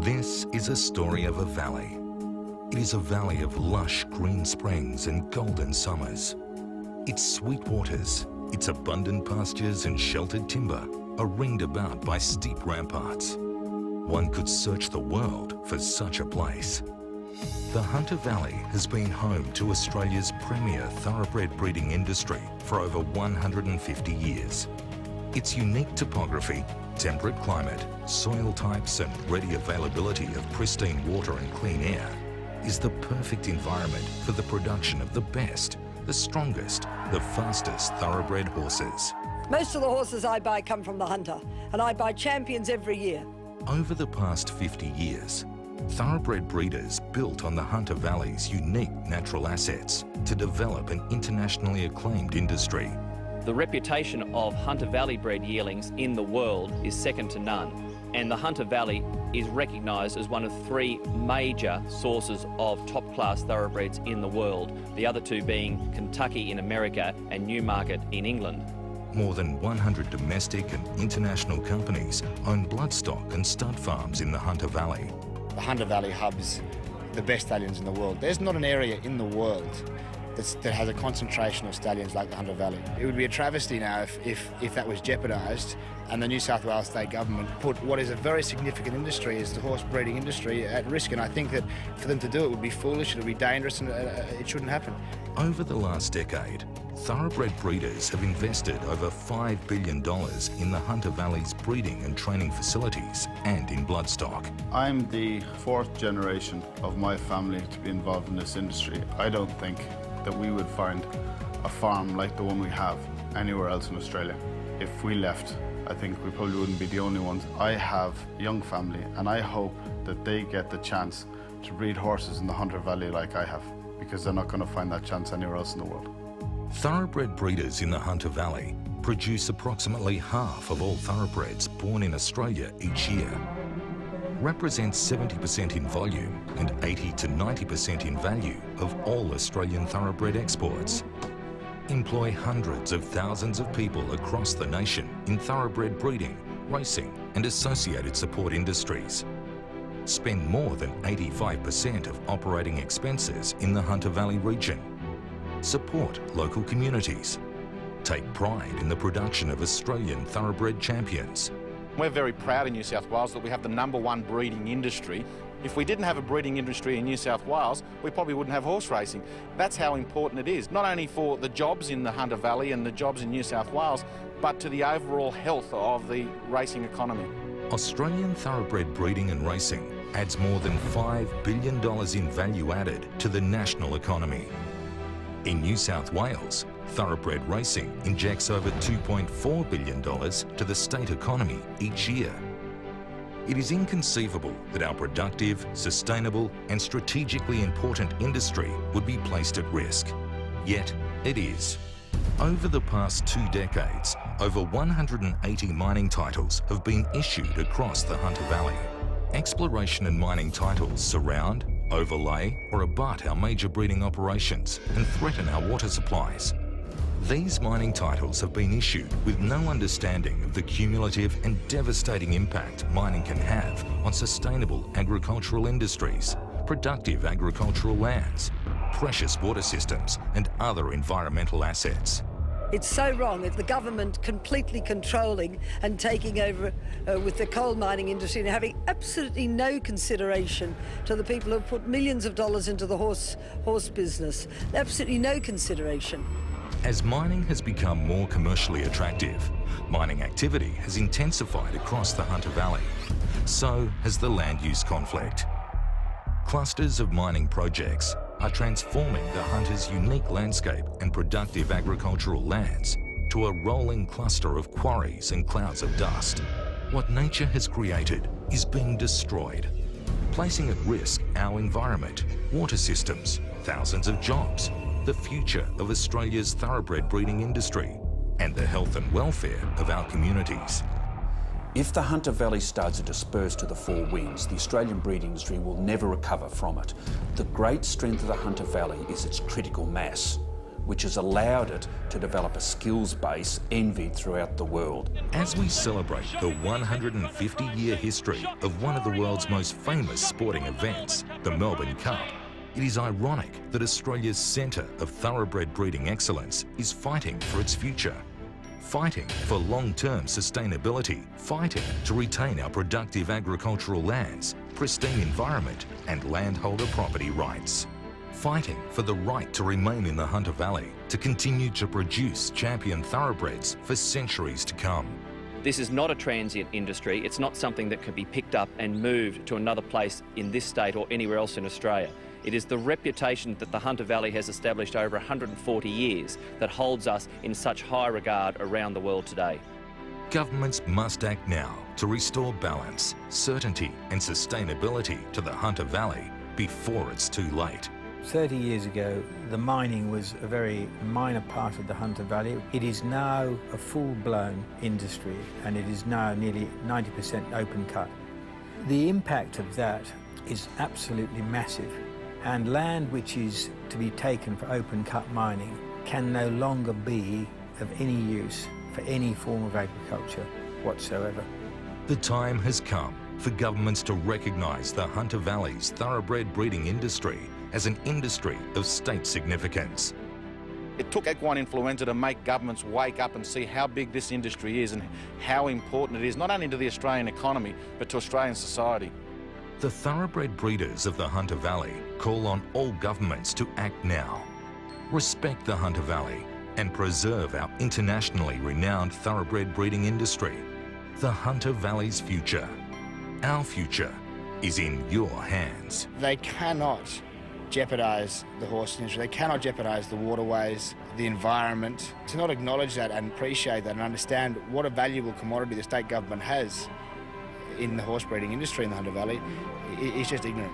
This is a story of a valley. It is a valley of lush green springs and golden summers. Its sweet waters, its abundant pastures and sheltered timber are ringed about by steep ramparts. One could search the world for such a place. The Hunter Valley has been home to Australia's premier thoroughbred breeding industry for over 150 years. Its unique topography, temperate climate, soil types and ready availability of pristine water and clean air is the perfect environment for the production of the best, the strongest, the fastest thoroughbred horses. Most of the horses I buy come from the Hunter, and I buy champions every year. Over the past 50 years, thoroughbred breeders built on the Hunter Valley's unique natural assets to develop an internationally acclaimed industry. The reputation of Hunter Valley bred yearlings in the world is second to none, and the Hunter Valley is recognised as one of three major sources of top-class thoroughbreds in the world, the other two being Kentucky in America and Newmarket in England. More than 100 domestic and international companies own bloodstock and stud farms in the Hunter Valley. The Hunter Valley hubs the best stallions in the world. There's not an area in the world that has a concentration of stallions like the Hunter Valley. It would be a travesty now if that was jeopardised and the New South Wales state government put what is a very significant industry as the horse breeding industry at risk, and I think that for them to do it would be foolish, it would be dangerous, and it shouldn't happen. Over the last decade, thoroughbred breeders have invested over $5 billion in the Hunter Valley's breeding and training facilities and in bloodstock. I'm the fourth generation of my family to be involved in this industry. I don't think that we would find a farm like the one we have anywhere else in Australia. If we left, I think we probably wouldn't be the only ones. I have a young family and I hope that they get the chance to breed horses in the Hunter Valley like I have, because they're not going to find that chance anywhere else in the world. Thoroughbred breeders in the Hunter Valley produce approximately half of all thoroughbreds born in Australia each year, represents 70% in volume and 80 to 90% in value of all Australian thoroughbred exports, employ hundreds of thousands of people across the nation in thoroughbred breeding, racing and associated support industries, spend more than 85% of operating expenses in the Hunter Valley region, support local communities, take pride in the production of Australian thoroughbred champions. We're very proud in New South Wales that we have the #1 breeding industry. If we didn't have a breeding industry in New South Wales, we probably wouldn't have horse racing. That's how important it is, not only for the jobs in the Hunter Valley and the jobs in New South Wales, but to the overall health of the racing economy. Australian thoroughbred breeding and racing adds more than $5 billion in value added to the national economy. In New South Wales, thoroughbred racing injects over $2.4 billion to the state economy each year. It is inconceivable that our productive, sustainable and strategically important industry would be placed at risk. Yet it is. Over the past 2 decades, over 180 mining titles have been issued across the Hunter Valley. Exploration and mining titles surround, overlay or abut our major breeding operations and threaten our water supplies. These mining titles have been issued with no understanding of the cumulative and devastating impact mining can have on sustainable agricultural industries, productive agricultural lands, precious water systems and other environmental assets. It's so wrong if the government completely controlling and taking over with the coal mining industry and having absolutely no consideration to the people who put millions of dollars into the horse business. Absolutely no consideration. As mining has become more commercially attractive, mining activity has intensified across the Hunter Valley. So has the land use conflict. Clusters of mining projects are transforming the Hunter's unique landscape and productive agricultural lands to a rolling cluster of quarries and clouds of dust. What nature has created is being destroyed, placing at risk our environment, water systems, thousands of jobs, the future of Australia's thoroughbred breeding industry, and the health and welfare of our communities. If the Hunter Valley studs are dispersed to the four winds, the Australian breeding industry will never recover from it. The great strength of the Hunter Valley is its critical mass. which has allowed it to develop a skills base envied throughout the world. As we celebrate the 150-year history of one of the world's most famous sporting events, the Melbourne Cup, it is ironic that Australia's centre of thoroughbred breeding excellence is fighting for its future. Fighting for long-term sustainability, fighting to retain our productive agricultural lands, pristine environment and landholder property rights. Fighting for the right to remain in the Hunter Valley, to continue to produce champion thoroughbreds for centuries to come. This is not a transient industry. It's not something that can be picked up and moved to another place in this state or anywhere else in Australia. It is the reputation that the Hunter Valley has established over 140 years that holds us in such high regard around the world today. Governments must act now to restore balance, certainty and sustainability to the Hunter Valley before it's too late. 30 years ago, the mining was a very minor part of the Hunter Valley. It is now a full-blown industry and it is now nearly 90% open cut. The impact of that is absolutely massive, and land which is to be taken for open cut mining can no longer be of any use for any form of agriculture whatsoever. The time has come for governments to recognise the Hunter Valley's thoroughbred breeding industry as an industry of state significance. It took equine influenza to make governments wake up and see how big this industry is and how important it is, not only to the Australian economy, but to Australian society. The thoroughbred breeders of the Hunter Valley call on all governments to act now. Respect the Hunter Valley and preserve our internationally renowned thoroughbred breeding industry. The Hunter Valley's future, our future, is in your hands. They cannot jeopardise the horse industry. They cannot jeopardise the waterways, the environment. To not acknowledge that and appreciate that and understand what a valuable commodity the state government has in the horse breeding industry in the Hunter Valley is just ignorant.